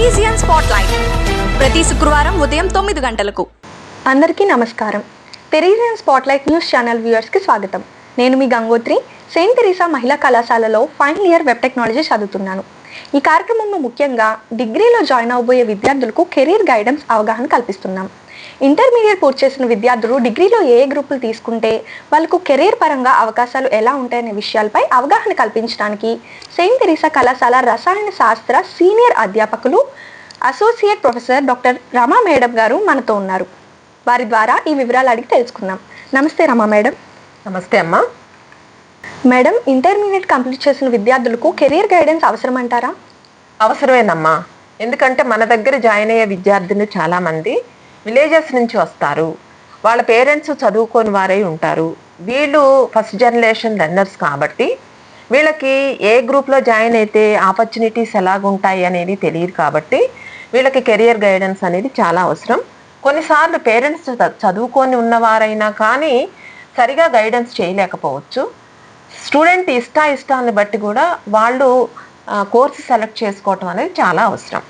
తెరీజియన్ spotlight ప్రతి శుక్రవారం ఉదయం 9 గంటలకు. అందరికీ నమస్కారం. తెరీజియన్ స్పాట్లైట్ న్యూస్ ఛానల్ వ్యూవర్స్కి స్వాగతం. నేను మీ గంగోత్రి, సెయింట్ తెరీసా మహిళా కళాశాలలో ఫైనల్ ఇయర్ వెబ్ టెక్నాలజీ చదువుతున్నాను. ఈ కార్యక్రమంలో ముఖ్యంగా డిగ్రీలో జాయిన్ అవబోయే విద్యార్థులకు కెరీర్ గైడెన్స్ అవగాహన కల్పిస్తున్నాం. ఇంటర్మీడియట్ పూర్తి చేసిన విద్యార్థులు డిగ్రీలో ఏ గ్రూపులు తీసుకుంటే వాళ్ళకు కెరీర్ పరంగా అవకాశాలు ఎలా ఉంటాయనే విషయాలపై అవగాహన కల్పించడానికి సెయింట్ తెరీసా కళాశాల రసాయన శాస్త్ర సీనియర్ అధ్యాపకులు అసోసియేట్ ప్రొఫెసర్ డాక్టర్ రమా మేడం గారు మనతో ఉన్నారు. వారి ద్వారా ఈ వివరాలు అడిగి తెలుసుకుందాం. నమస్తే రమా మేడం. నమస్తే అమ్మా. మేడం, ఇంటర్మీడియట్ కంప్లీట్ చేసిన విద్యార్థులకు కెరీర్ గైడెన్స్ అవసరం అంటారా? అవసరమేనమ్మా. ఎందుకంటే మన దగ్గర జాయిన్ అయ్యే విద్యార్థులు చాలామంది విలేజెస్ నుంచి వస్తారు. వాళ్ళ పేరెంట్స్ చదువుకోని వారై ఉంటారు. వీళ్ళు ఫస్ట్ జనరేషన్ లెర్నర్స్ కాబట్టి వీళ్ళకి ఏ గ్రూప్లో జాయిన్ అయితే ఆపర్చునిటీస్ ఎలాగుంటాయి అనేది తెలియదు. కాబట్టి వీళ్ళకి కెరియర్ గైడెన్స్ అనేది చాలా అవసరం. కొన్నిసార్లు పేరెంట్స్ చదువుకొని ఉన్నవారైనా కానీ సరిగా గైడెన్స్ చేయలేకపోవచ్చు. స్టూడెంట్ ఇష్టాన్ని బట్టి కూడా వాళ్ళు కోర్సు సెలెక్ట్ చేసుకోవటం అనేది చాలా అవసరం.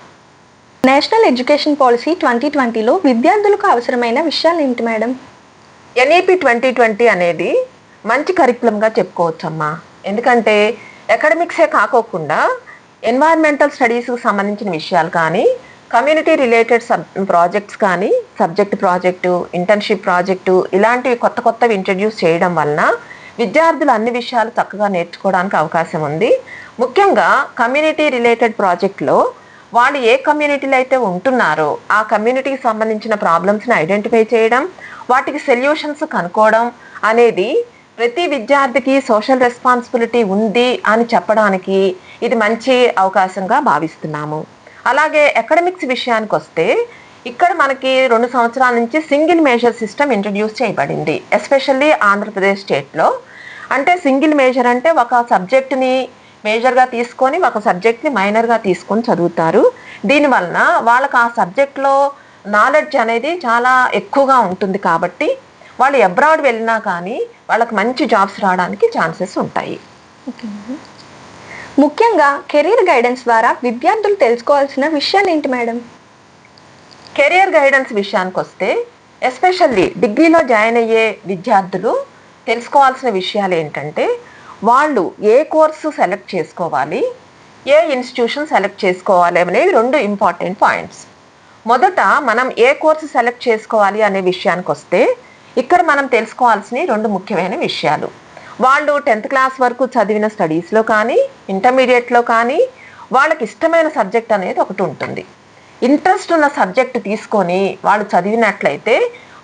నేషనల్ ఎడ్యుకేషన్ పాలసీ 2020లో విద్యార్థులకు అవసరమైన విషయాలు ఏంటి మేడం? NEP 2020 అనేది మంచి కరికులంగా చెప్పుకోవచ్చమ్మా. ఎందుకంటే అకాడమిక్సే కాకోకుండా ఎన్వైర్న్మెంటల్ స్టడీస్కి సంబంధించిన విషయాలు కానీ, కమ్యూనిటీ రిలేటెడ్ ప్రాజెక్ట్స్ కానీ, సబ్జెక్ట్ ప్రాజెక్టు, ఇంటర్న్షిప్ ప్రాజెక్టు ఇలాంటివి కొత్తవి ఇంట్రడ్యూస్ చేయడం వలన విద్యార్థులు అన్ని విషయాలు చక్కగా నేర్చుకోవడానికి అవకాశం ఉంది. ముఖ్యంగా కమ్యూనిటీ రిలేటెడ్ ప్రాజెక్ట్లో వాళ్ళు ఏ కమ్యూనిటీలో అయితే ఉంటున్నారో ఆ కమ్యూనిటీకి సంబంధించిన ప్రాబ్లమ్స్ని ఐడెంటిఫై చేయడం, వాటికి సొల్యూషన్స్ కనుక్కోవడం అనేది ప్రతి విద్యార్థికి సోషల్ రెస్పాన్సిబిలిటీ ఉంది అని చెప్పడానికి ఇది మంచి అవకాశంగా భావిస్తున్నాము. అలాగే అకాడమిక్స్ విషయానికి వస్తే ఇక్కడ మనకి 2 సంవత్సరాల నుంచి సింగిల్ మేజర్ సిస్టమ్ ఇంట్రడ్యూస్ చేయబడింది, ఎస్పెషల్లీ ఆంధ్రప్రదేశ్ స్టేట్లో. అంటే సింగిల్ మేజర్ అంటే ఒక సబ్జెక్ట్ని మేజర్గా తీసుకొని ఒక సబ్జెక్ట్ని మైనర్గా తీసుకొని చదువుతారు. దీనివలన వాళ్ళకి ఆ సబ్జెక్ట్లో నాలెడ్జ్ అనేది చాలా ఎక్కువగా ఉంటుంది. కాబట్టి వాళ్ళు అబ్రాడ్ వెళ్ళినా కానీ వాళ్ళకి మంచి జాబ్స్ రావడానికి ఛాన్సెస్ ఉంటాయి. ముఖ్యంగా కెరీర్ గైడెన్స్ ద్వారా విద్యార్థులు తెలుసుకోవాల్సిన విషయాలు ఏంటి మేడం? కెరియర్ గైడెన్స్ విషయానికి వస్తే ఎస్పెషల్లీ డిగ్రీలో జాయిన్ అయ్యే విద్యార్థులు తెలుసుకోవాల్సిన విషయాలు ఏంటంటే వాళ్ళు ఏ కోర్సు సెలెక్ట్ చేసుకోవాలి, ఏ ఇన్స్టిట్యూషన్ సెలెక్ట్ చేసుకోవాలి అనేవి 2 ఇంపార్టెంట్ పాయింట్స్. మొదట మనం ఏ కోర్సు సెలెక్ట్ చేసుకోవాలి అనే విషయానికి వస్తే ఇక్కడ మనం తెలుసుకోవాల్సిన 2 ముఖ్యమైన విషయాలు. వాళ్ళు 10th క్లాస్ వరకు చదివిన స్టడీస్లో కానీ, ఇంటర్మీడియట్లో కానీ వాళ్ళకి ఇష్టమైన సబ్జెక్ట్ అనేది ఒకటి ఉంటుంది. ఇంట్రెస్ట్ ఉన్న సబ్జెక్ట్ తీసుకొని వాళ్ళు చదివినట్లయితే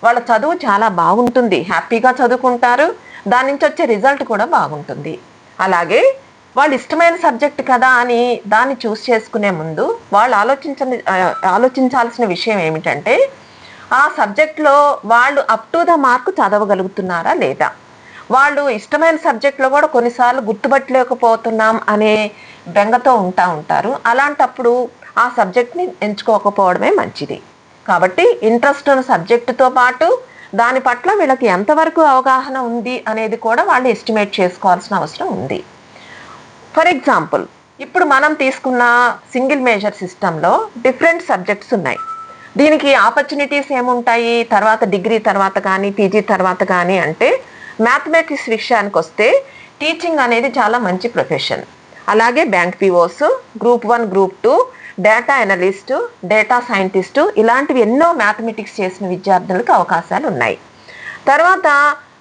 వాళ్ళ చదువు చాలా బాగుంటుంది, హ్యాపీగా చదువుకుంటారు, దాని నుంచి వచ్చే రిజల్ట్ కూడా బాగుంటుంది. అలాగే వాళ్ళు ఇష్టమైన సబ్జెక్ట్ కదా అని దాన్ని చూస్ చేసుకునే ముందు వాళ్ళు ఆలోచించాల్సిన విషయం ఏమిటంటే ఆ సబ్జెక్ట్లో వాళ్ళు అప్ టు ద మార్క్ చదవగలుగుతున్నారా లేదా. వాళ్ళు ఇష్టమైన సబ్జెక్ట్లో కూడా కొన్నిసార్లు గుర్తుపట్టలేకపోతున్నాం అనే బెంగతో ఉంటారు. అలాంటప్పుడు ఆ సబ్జెక్ట్ని ఎంచుకోకపోవడమే మంచిది. కాబట్టి ఇంట్రెస్ట్ ఉన్న సబ్జెక్టుతో పాటు దాని పట్ల వీళ్ళకి ఎంతవరకు అవగాహన ఉంది అనేది కూడా వాళ్ళు ఎస్టిమేట్ చేసుకోవాల్సిన అవసరం ఉంది. ఫర్ ఎగ్జాంపుల్, ఇప్పుడు మనం తీసుకున్న సింగిల్ మేజర్ సిస్టంలో డిఫరెంట్ సబ్జెక్ట్స్ ఉన్నాయి. దీనికి ఆపర్చునిటీస్ ఏముంటాయి తర్వాత డిగ్రీ తర్వాత కానీ, పీజీ తర్వాత కానీ అంటే మ్యాథమెటిక్స్ విషయానికి వస్తే టీచింగ్ అనేది చాలా మంచి ప్రొఫెషన్. అలాగే bank POs, group 1, group 2, data analyst, data scientist ఇలాంటివి ఎన్నో మ్యాథమెటిక్స్ చేసిన విద్యార్థులకు అవకాశాలు ఉన్నాయి. తర్వాత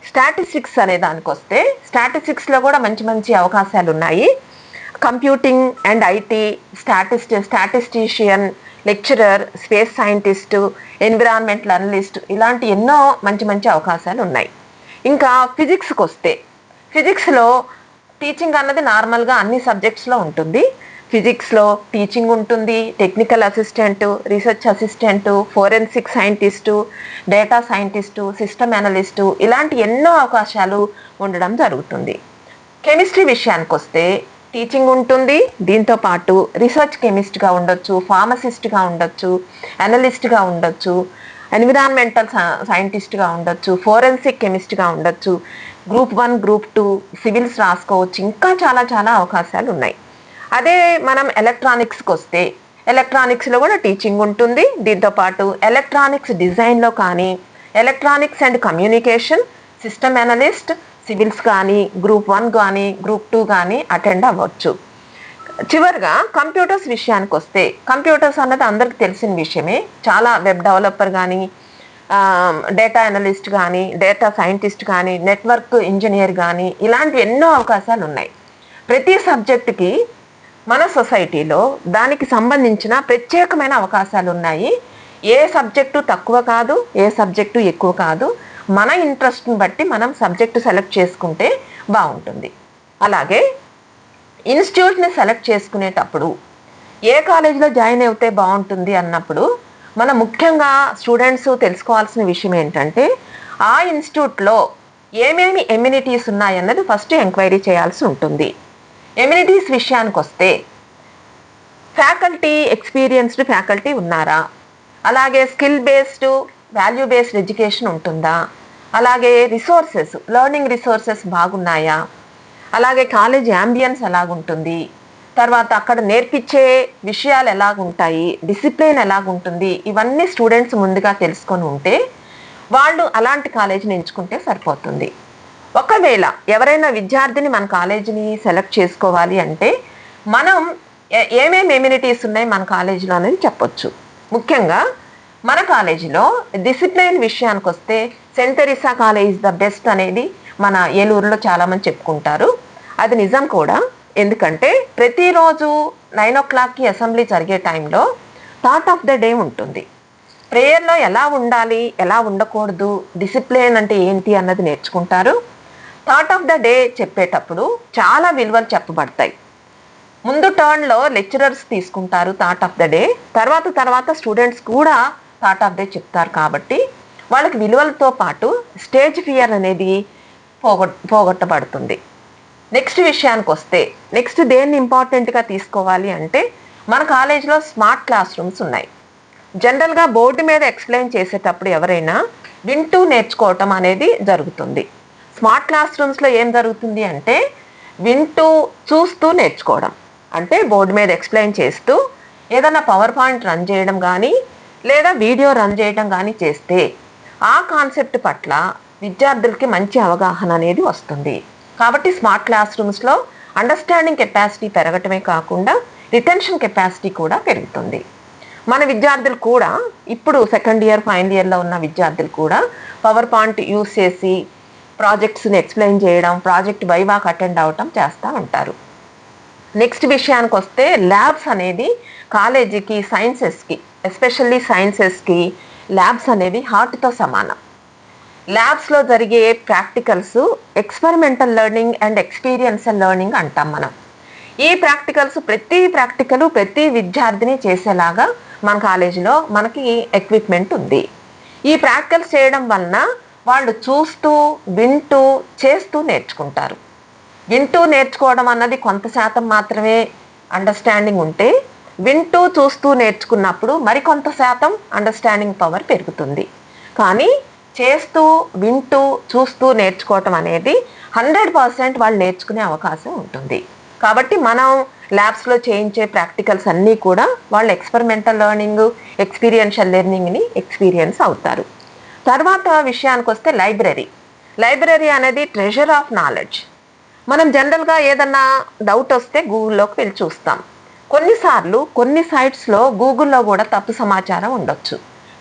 స్టాటిస్టిక్స్ అనే దానికి వస్తే స్టాటిస్టిక్స్లో కూడా మంచి అవకాశాలు ఉన్నాయి. Computing and IT, statistician, lecturer, space scientist, environmental analyst ఇలాంటి ఎన్నో మంచి అవకాశాలు ఉన్నాయి. ఇంకా ఫిజిక్స్కి వస్తే ఫిజిక్స్లో టీచింగ్ అన్నది నార్మల్గా అన్ని సబ్జెక్ట్స్లో ఉంటుంది. ఫిజిక్స్లో టీచింగ్ ఉంటుంది, technical assistant, research assistant, forensic scientist, data scientist, system analyst ఇలాంటి ఎన్నో అవకాశాలు ఉండడం జరుగుతుంది. కెమిస్ట్రీ విషయానికి వస్తే టీచింగ్ ఉంటుంది, దీంతోపాటు రీసెర్చ్ కెమిస్ట్గా ఉండొచ్చు, ఫార్మసిస్ట్గా ఉండొచ్చు, అనలిస్ట్గా ఉండొచ్చు, ఎన్విరాన్మెంటల్ సైంటిస్ట్గా ఉండొచ్చు, ఫోరెన్సిక్ కెమిస్ట్గా ఉండొచ్చు, గ్రూప్ 1, గ్రూప్ 2 సివిల్స్ రాసుకోవచ్చు. ఇంకా చాలా అవకాశాలు ఉన్నాయి. అదే మనం ఎలక్ట్రానిక్స్కి వస్తే ఎలక్ట్రానిక్స్లో కూడా టీచింగ్ ఉంటుంది. దీంతోపాటు ఎలక్ట్రానిక్స్ డిజైన్లో కానీ, electronics and communication, system analyst, civils కానీ, గ్రూప్ 1 కానీ, గ్రూప్ 2 కానీ అటెండ్ అవ్వచ్చు. చివరిగా కంప్యూటర్స్ విషయానికి వస్తే, కంప్యూటర్స్ అన్నది అందరికి తెలిసిన విషయమే. చాలా వెబ్ డెవలపర్ కానీ, డేటా అనలిస్ట్ కానీ, డేటా సైంటిస్ట్ కానీ, నెట్వర్క్ ఇంజనీర్ కానీ, ఇలాంటివి ఎన్నో అవకాశాలు ఉన్నాయి. ప్రతి సబ్జెక్టుకి మన సొసైటీలో దానికి సంబంధించిన ప్రత్యేకమైన అవకాశాలు ఉన్నాయి. ఏ సబ్జెక్టు తక్కువ కాదు, ఏ సబ్జెక్టు ఎక్కువ కాదు. మన ఇంట్రెస్ట్ని బట్టి మనం సబ్జెక్టు సెలెక్ట్ చేసుకుంటే బాగుంటుంది. అలాగే ఇన్స్టిట్యూట్ని సెలెక్ట్ చేసుకునేటప్పుడు ఏ కాలేజీలో జాయిన్ అయితే బాగుంటుంది అన్నప్పుడు మనం ముఖ్యంగా స్టూడెంట్స్ తెలుసుకోవాల్సిన విషయం ఏంటంటే, ఆ ఇన్స్టిట్యూట్లో ఏమేమి ఎమ్యూనిటీస్ ఉన్నాయన్నది ఫస్ట్ ఎంక్వైరీ చేయాల్సి ఉంటుంది. ఎమ్యూనిటీస్ విషయానికి వస్తే ఫ్యాకల్టీ, ఎక్స్పీరియన్స్డ్ ఫ్యాకల్టీ ఉన్నారా, అలాగే skill based, value based education ఉంటుందా, అలాగే రిసోర్సెస్, లెర్నింగ్ రిసోర్సెస్ బాగున్నాయా, అలాగే కాలేజ్ యాంబియన్స్ ఎలాగుంటుంది, తర్వాత అక్కడ నేర్పించే విషయాలు ఎలాగుంటాయి, డిసిప్లిన్ ఎలాగుంటుంది, ఇవన్నీ స్టూడెంట్స్ ముందుగా తెలుసుకొని ఉంటే వాళ్ళు అలాంటి కాలేజీని ఎంచుకుంటే సరిపోతుంది. ఒకవేళ ఎవరైనా విద్యార్థిని మన కాలేజీని సెలెక్ట్ చేసుకోవాలి అంటే మనం ఏమేమి ఎమ్యూనిటీస్ ఉన్నాయి మన కాలేజీలో అనేది చెప్పొచ్చు. ముఖ్యంగా మన కాలేజీలో డిసిప్లిన్ విషయానికి వస్తే Saint Teresa college the best అనేది మన ఏలూరులో చాలామంది చెప్పుకుంటారు. అది నిజం కూడా. ఎందుకంటే ప్రతిరోజు 9 o'clockకి అసెంబ్లీ జరిగే టైంలో థాట్ ఆఫ్ ద డే ఉంటుంది. ప్రేయర్లో ఎలా ఉండాలి, ఎలా ఉండకూడదు, డిసిప్లిన్ అంటే ఏంటి అన్నది నేర్చుకుంటారు. థాట్ ఆఫ్ ద డే చెప్పేటప్పుడు చాలా విలువలు చెప్పబడతాయి. ముందు టర్న్లో లెక్చరర్స్ తీసుకుంటారు థాట్ ఆఫ్ ద డే, తర్వాత స్టూడెంట్స్ కూడా థాట్ ఆఫ్ డే చెప్తారు. కాబట్టి వాళ్ళకి విలువలతో పాటు స్టేజ్ ఫియర్ అనేది పోగొట్టబడుతుంది. నెక్స్ట్ విషయానికి వస్తే, నెక్స్ట్ దేన్ని ఇంపార్టెంట్గా తీసుకోవాలి అంటే మన కాలేజ్లో స్మార్ట్ క్లాస్ రూమ్స్ ఉన్నాయి. జనరల్గా బోర్డు మీద ఎక్స్ప్లెయిన్ చేసేటప్పుడు ఎవరైనా వింటూ నేర్చుకోవటం అనేది జరుగుతుంది. స్మార్ట్ క్లాస్ రూమ్స్లో ఏం జరుగుతుంది అంటే వింటూ, చూస్తూ నేర్చుకోవడం. అంటే బోర్డు మీద ఎక్స్ప్లెయిన్ చేస్తూ ఏదైనా పవర్ పాయింట్ రన్ చేయడం కానీ, లేదా వీడియో రన్ చేయడం కానీ చేస్తే ఆ కాన్సెప్ట్ పట్ల విద్యార్థులకి మంచి అవగాహన అనేది వస్తుంది. కాబట్టి స్మార్ట్ క్లాస్ రూమ్స్లో అండర్స్టాండింగ్ కెపాసిటీ పెరగటమే కాకుండా రిటెన్షన్ కెపాసిటీ కూడా పెరుగుతుంది. మన విద్యార్థులు కూడా ఇప్పుడు సెకండ్ ఇయర్, ఫైనల్ ఇయర్లో ఉన్న విద్యార్థులు కూడా పవర్ పాయింట్ యూస్ చేసి ప్రాజెక్ట్స్ని ఎక్స్ప్లెయిన్ చేయడం, ప్రాజెక్ట్ వైవాకి అటెండ్ అవ్వటం చేస్తూ ఉంటారు. నెక్స్ట్ విషయానికి వస్తే ల్యాబ్స్ అనేది కాలేజీకి, సైన్సెస్కి, ఎస్పెషల్లీ సైన్సెస్కి ల్యాబ్స్ అనేవి హార్ట్తో సమానం. ల్యాబ్స్లో జరిగే practicals experimental learning and experiential learning అంటాం మనం. ఈ ప్రాక్టికల్స్ ప్రతి విద్యార్థిని చేసేలాగా మన కాలేజీలో మనకి ఎక్విప్మెంట్ ఉంది. ఈ ప్రాక్టికల్స్ చేయడం వలన వాళ్ళు చూస్తూ, వింటూ, చేస్తూ నేర్చుకుంటారు. వింటూ నేర్చుకోవడం అన్నది కొంత శాతం మాత్రమే అండర్స్టాండింగ్ ఉంటే, వింటూ చూస్తూ నేర్చుకున్నప్పుడు మరికొంత శాతం అండర్స్టాండింగ్ పవర్ పెరుగుతుంది. కానీ చేస్తూ, వింటూ, చూస్తూ నేర్చుకోవటం అనేది 100% వాళ్ళు నేర్చుకునే అవకాశం ఉంటుంది. కాబట్టి మనం ల్యాబ్స్లో చేయించే ప్రాక్టికల్స్ అన్నీ కూడా వాళ్ళు ఎక్స్పెరిమెంటల్ లెర్నింగ్, ఎక్స్పీరియన్షియల్ లెర్నింగ్ని ఎక్స్పీరియన్స్ అవుతారు. తర్వాత విషయానికి వస్తే లైబ్రరీ అనేది ట్రెజర్ ఆఫ్ నాలెడ్జ్. మనం జనరల్గా ఏదన్నా డౌట్ వస్తే గూగుల్లోకి వెళ్ళి చూస్తాం. కొన్నిసార్లు కొన్ని సైట్స్లో గూగుల్లో కూడా తప్పు సమాచారం ఉండొచ్చు.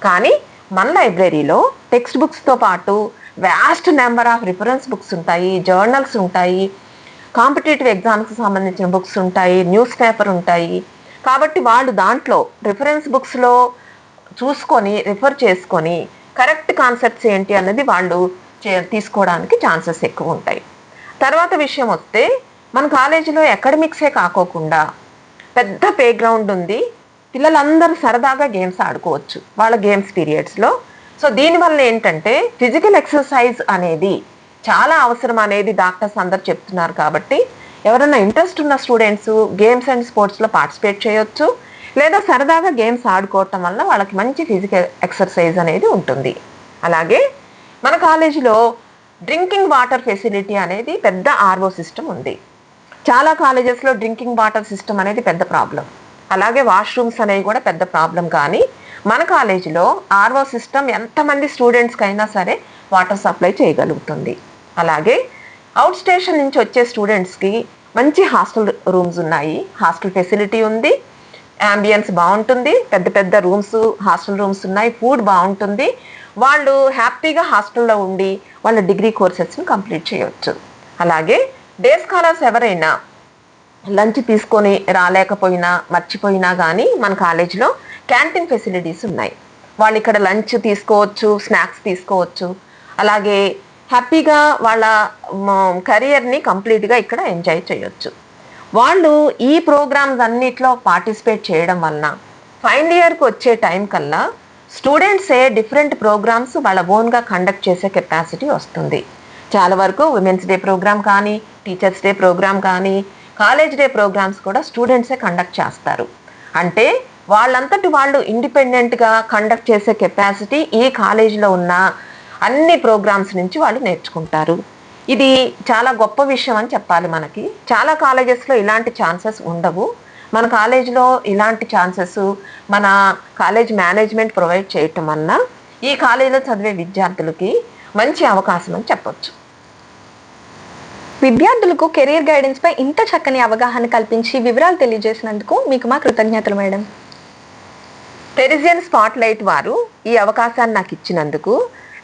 కానీ మన లైబ్రరీలో టెక్స్ట్ బుక్స్తో పాటు vast number of reference books ఉంటాయి, జర్నల్స్ ఉంటాయి, కాంపిటేటివ్ ఎగ్జామ్స్కి సంబంధించిన బుక్స్ ఉంటాయి, న్యూస్ పేపర్ ఉంటాయి. కాబట్టి వాళ్ళు దాంట్లో రిఫరెన్స్ బుక్స్లో చూసుకొని, రిఫర్ చేసుకొని కరెక్ట్ కాన్సెప్ట్స్ ఏంటి అన్నది వాళ్ళు తీసుకోవడానికి ఛాన్సెస్ ఎక్కువ ఉంటాయి. తర్వాత విషయం వస్తే మన కాలేజీలో అకాడమిక్సే కాకోకుండా పెద్ద ప్లే గ్రౌండ్ ఉంది. పిల్లలందరూ సరదాగా గేమ్స్ ఆడుకోవచ్చు వాళ్ళ గేమ్స్ పీరియడ్స్లో. సో దీనివల్ల ఏంటంటే ఫిజికల్ ఎక్సర్సైజ్ అనేది చాలా అవసరం అనేది డాక్టర్స్ అందరు చెప్తున్నారు. కాబట్టి ఎవరైనా ఇంట్రెస్ట్ ఉన్న స్టూడెంట్స్ గేమ్స్ అండ్ స్పోర్ట్స్లో పార్టిసిపేట్ చేయొచ్చు, లేదా సరదాగా గేమ్స్ ఆడుకోవటం వల్ల వాళ్ళకి మంచి ఫిజికల్ ఎక్సర్సైజ్ అనేది ఉంటుంది. అలాగే మన కాలేజీలో డ్రింకింగ్ వాటర్ ఫెసిలిటీ అనేది పెద్ద ఆర్ఓ సిస్టమ్ ఉంది. చాలా కాలేజెస్లో డ్రింకింగ్ వాటర్ సిస్టమ్ అనేది పెద్ద ప్రాబ్లం. అలాగే వాష్రూమ్స్ అనేవి కూడా పెద్ద ప్రాబ్లం. కానీ మన కాలేజీలో ఆర్ఓ సిస్టమ్ ఎంతమంది స్టూడెంట్స్కి అయినా సరే వాటర్ సప్లై చేయగలుగుతుంది. అలాగే అవుట్ స్టేషన్ నుంచి వచ్చే స్టూడెంట్స్కి మంచి హాస్టల్ రూమ్స్ ఉన్నాయి, హాస్టల్ ఫెసిలిటీ ఉంది, యాంబియన్స్ బాగుంటుంది, పెద్ద పెద్ద రూమ్స్ హాస్టల్ రూమ్స్ ఉన్నాయి, ఫుడ్ బాగుంటుంది. వాళ్ళు హ్యాపీగా హాస్టల్లో ఉండి వాళ్ళ డిగ్రీ కోర్సెస్ని కంప్లీట్ చేయవచ్చు. అలాగే డే స్కాలర్స్ ఎవరైనా లంచ్ తీసుకొని రాలేకపోయినా మర్చిపోయినా కానీ మన కాలేజీలో క్యాంటీన్ ఫెసిలిటీస్ ఉన్నాయి. వాళ్ళు ఇక్కడ లంచ్ తీసుకోవచ్చు, స్నాక్స్ తీసుకోవచ్చు. అలాగే హ్యాపీగా వాళ్ళ కెరియర్ని కంప్లీట్గా ఇక్కడ ఎంజాయ్ చేయొచ్చు. వాళ్ళు ఈ ప్రోగ్రామ్స్ అన్నిట్లో పార్టిసిపేట్ చేయడం వలన ఫైనల్ ఇయర్కి వచ్చే టైం కల్లా స్టూడెంట్సే డిఫరెంట్ ప్రోగ్రామ్స్ వాళ్ళ ఓన్గా కండక్ట్ చేసే కెపాసిటీ వస్తుంది. చాలా వరకు ఉమెన్స్ డే ప్రోగ్రామ్ కానీ, టీచర్స్ డే ప్రోగ్రామ్ కానీ, కాలేజ్ డే ప్రోగ్రామ్స్ కూడా స్టూడెంట్సే కండక్ట్ చేస్తారు. అంటే వాళ్ళంతటి వాళ్ళు ఇండిపెండెంట్గా కండక్ట్ చేసే కెపాసిటీ ఈ కాలేజీలో ఉన్న అన్ని ప్రోగ్రామ్స్ నుంచి వాళ్ళు నేర్చుకుంటారు. ఇది చాలా గొప్ప విషయం అని చెప్పాలి. మనకి చాలా కాలేజెస్లో ఇలాంటి ఛాన్సెస్ ఉండవు. మన కాలేజీలో ఇలాంటి ఛాన్సెస్ మన కాలేజ్ మేనేజ్మెంట్ ప్రొవైడ్ చేయటం వలన ఈ కాలేజీలో చదివే విద్యార్థులకి మంచి అవకాశం అని చెప్పొచ్చు. విద్యార్థులకు కెరీర్ గైడెన్స్ పై ఇంత చక్కని అవగాహన కల్పించి వివరాలు తెలియజేసినందుకు మీకు మా కృతజ్ఞతలు మేడం. టెరిజియన్ స్పాట్లైట్ వారు ఈ అవకాశాన్ని నాకు ఇచ్చినందుకు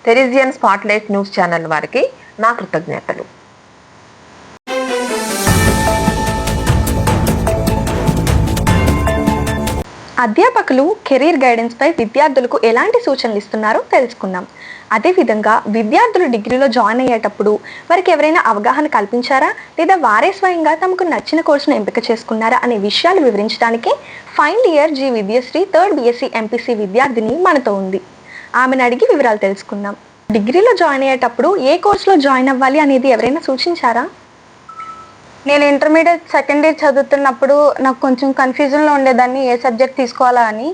టెరిజియన్ స్పాట్లైట్ న్యూస్ ఛానల్ వారికి నా కృతజ్ఞతలు. అధ్యాపకులు కెరీర్ గైడెన్స్ పై విద్యార్థులకు ఎలాంటి సూచనలు ఇస్తున్నారో తెలుసుకున్నాం. అదేవిధంగా విద్యార్థులు డిగ్రీలో జాయిన్ అయ్యేటప్పుడు వారికి ఎవరైనా అవగాహన కల్పించారా లేదా వారే స్వయంగా తమకు నచ్చిన కోర్సును ఎంపిక చేసుకున్నారా అనే విషయాలు వివరించడానికి final year G Vidyashree 3rd BSc MPC విద్యార్థిని మనతో ఉంది. ఆమెను అడిగి వివరాలు తెలుసుకుందాం. డిగ్రీలో జాయిన్ అయ్యేటప్పుడు ఏ కోర్సులో జాయిన్ అవ్వాలి అనేది ఎవరైనా సూచించారా? నేను ఇంటర్మీడియట్ సెకండ్ ఇయర్ చదువుతున్నప్పుడు నాకు కొంచెం కన్ఫ్యూజన్లో ఉండేదాన్ని ఏ సబ్జెక్ట్ తీసుకోవాలా అని.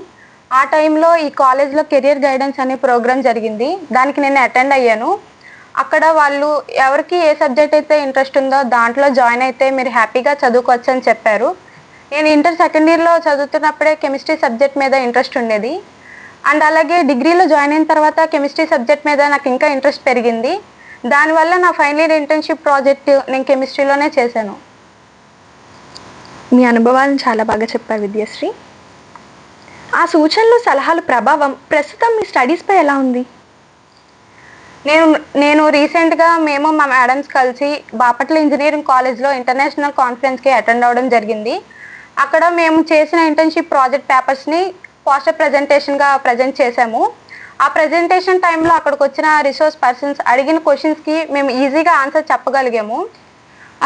ఆ టైంలో ఈ కాలేజ్లో కెరియర్ గైడెన్స్ అనే ప్రోగ్రామ్ జరిగింది. దానికి నేను అటెండ్ అయ్యాను. అక్కడ వాళ్ళు ఎవరికి ఏ సబ్జెక్ట్ అయితే ఇంట్రెస్ట్ ఉందో దాంట్లో జాయిన్ అయితే మీరు హ్యాపీగా చదువుకోవచ్చు అని చెప్పారు. నేను ఇంటర్ సెకండ్ ఇయర్లో చదువుతున్నప్పుడే కెమిస్ట్రీ సబ్జెక్ట్ మీద ఇంట్రెస్ట్ ఉండేది. అండ్ అలాగే డిగ్రీలో జాయిన్ అయిన తర్వాత కెమిస్ట్రీ సబ్జెక్ట్ మీద నాకు ఇంకా ఇంట్రెస్ట్ పెరిగింది. దానివల్ల నా ఫైనల్ ఇయర్ ఇంటర్న్షిప్ ప్రాజెక్ట్ నేను కెమిస్ట్రీలోనే చేశాను. మీ అనుభవాలను చాలా బాగా చెప్పారు విద్యశ్రీ. ఆ సూచనలు సలహాలు ప్రభావం ప్రస్తుతం మీ స్టడీస్పై ఎలా ఉంది? నేను రీసెంట్గా మేము మా మేడమ్స్ కలిసి బాపట్ల ఇంజనీరింగ్ కాలేజ్లో ఇంటర్నేషనల్ కాన్ఫరెన్స్కి అటెండ్ అవ్వడం జరిగింది. అక్కడ మేము చేసిన ఇంటర్న్షిప్ ప్రాజెక్ట్ పేపర్స్ని పోస్టర్ ప్రజెంటేషన్గా ప్రజెంట్ చేశాము. ఆ ప్రజెంటేషన్ టైంలో అక్కడికి వచ్చిన రిసోర్స్ పర్సన్స్ అడిగిన క్వశ్చన్స్కి మేము ఈజీగా ఆన్సర్ చెప్పగలిగాము.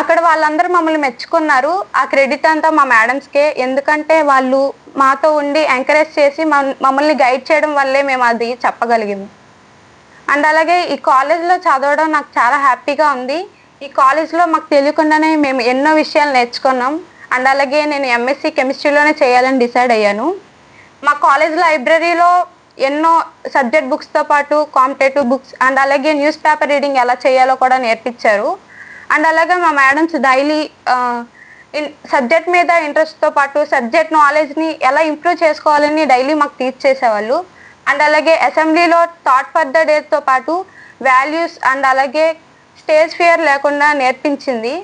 అక్కడ వాళ్ళందరూ మమ్మల్ని మెచ్చుకున్నారు. ఆ క్రెడిట్ అంతా మా మేడమ్స్కే. ఎందుకంటే వాళ్ళు మాతో ఉండి ఎంకరేజ్ చేసి మమ్మల్ని గైడ్ చేయడం వల్లే మేము అది చెప్పగలిగాము. అండ్ అలాగే ఈ కాలేజ్లో చదవడం నాకు చాలా హ్యాపీగా ఉంది. ఈ కాలేజ్లో మాకు తెలియకుండానే మేము ఎన్నో విషయాలు నేర్చుకున్నాం. అండ్ అలాగే నేను MSc కెమిస్ట్రీలోనే చేయాలని డిసైడ్ అయ్యాను. మా కాలేజ్ లైబ్రరీలో ఎన్నో సబ్జెక్ట్ బుక్స్తో పాటు కాంపిటేటివ్ బుక్స్ అండ్ అలాగే న్యూస్ పేపర్ రీడింగ్ ఎలా చేయాలో కూడా నేర్పించారు. అండ్ అలాగే మా మేడమ్స్ డైలీ సబ్జెక్ట్ మీద ఇంట్రెస్ట్తో పాటు సబ్జెక్ట్ నాలెడ్జ్ని ఎలా ఇంప్రూవ్ చేసుకోవాలని డైలీ మాకు టీచ్ చేసేవాళ్ళు. అండ్ అలాగే అసెంబ్లీలో థాట్ ఫర్ ద డేతో పాటు వాల్యూస్ అండ్ అలాగే స్టేజ్ ఫియర్ లేకుండా నేర్పించింది.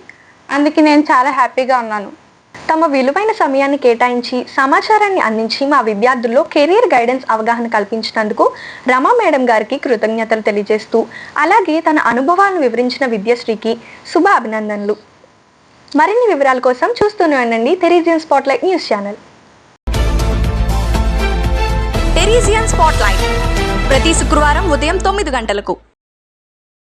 అందుకే నేను చాలా హ్యాపీగా ఉన్నాను. తమ విలువైన సమయాన్ని కేటాయించి సమాచారాన్ని అందించి మా విద్యార్థుల్లో కెరీర్ గైడెన్స్ అవగాహన కల్పించినందుకు రమా మేడం గారికి కృతజ్ఞతలు తెలియజేస్తూ అలాగే తన అనుభవాలను వివరించిన విద్యశ్రీకి శుభ అభినందనలు. మరిన్ని వివరాల కోసం చూస్తూనే ఉండండి టెరిజియన్ స్పాట్లైట్ న్యూస్ ఛానల్. టెరిజియన్ స్పాట్లైట్ ప్రతి శుక్రవారం ఉదయం 9 గంటలకు.